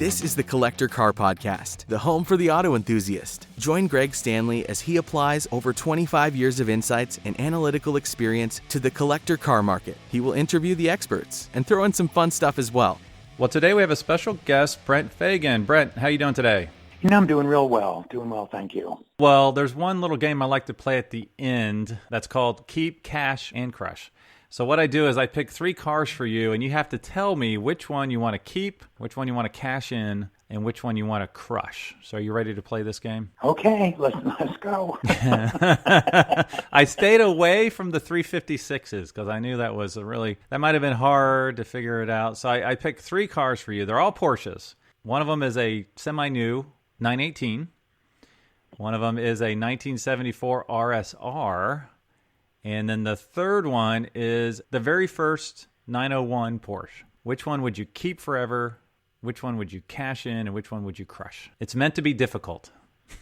This is the Collector Car Podcast, the home for the auto enthusiast. Join Greg Stanley as he applies over 25 years of insights and analytical experience to the collector car market. He will interview the experts and throw in some fun stuff as well. Well, today we have a special guest, Brent Fagan. Brent, how you doing today? I'm doing real well. Doing well, thank you. Well, there's one little game I like to play at the end that's called Keep, Cash, and Crush. So what I do is I pick 3 cars for you, and you have to tell me which one you want to keep, which one you want to cash in, and which one you want to crush. So are you ready to play this game? Okay, let's go. I stayed away from the 356s because I knew that might have been hard to figure it out. So I picked 3 cars for you. They're all Porsches. One of them is a semi-new 918. One of them is a 1974 RSR. And then the third one is the very first 901 Porsche. Which one would you keep forever? Which one would you cash in? And which one would you crush? It's meant to be difficult.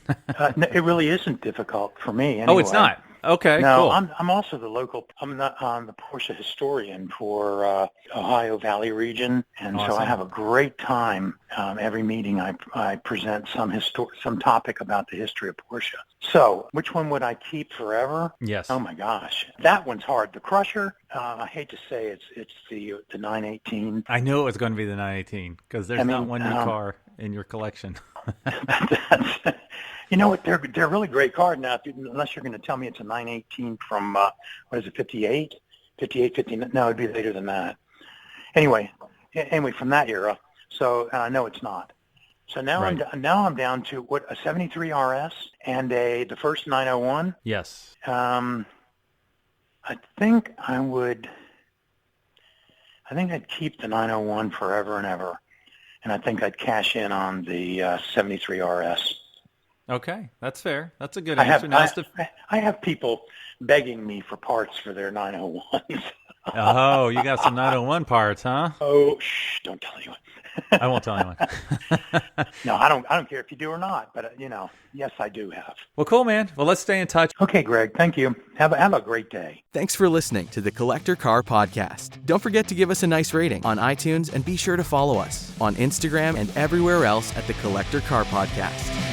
No, it really isn't difficult for me. Anyway. Oh, it's not? Okay, no, cool. I'm also the the Porsche historian for Ohio Valley region, and Awesome. So I have a great time. Every meeting I present some topic about the history of Porsche. So which one would I keep forever? Yes. Oh my gosh, that one's hard. The Crusher, I hate to say it's the 918. I knew it was going to be the 918 because there's not one new car in your collection. You know what? They're really great cars now. Unless you're going to tell me it's a 918 from 58, 59. No, it'd be later than that. Anyway, from that era. So no, it's not. So now Right. I'm down to a 73 RS and the first 901. Yes. I think I'd keep the 901 forever and ever, and I think I'd cash in on the 73 RS. Okay, that's fair. That's a good answer. I have people begging me for parts for their 901s. Oh, you got some 901 parts, huh? Oh, don't tell anyone. I won't tell anyone. No, I don't care if you do or not, but yes, I do have. Well, cool, man. Well, let's stay in touch. Okay, Greg, thank you. Have a great day. Thanks for listening to the Collector Car Podcast. Don't forget to give us a nice rating on iTunes and be sure to follow us on Instagram and everywhere else at the Collector Car Podcast.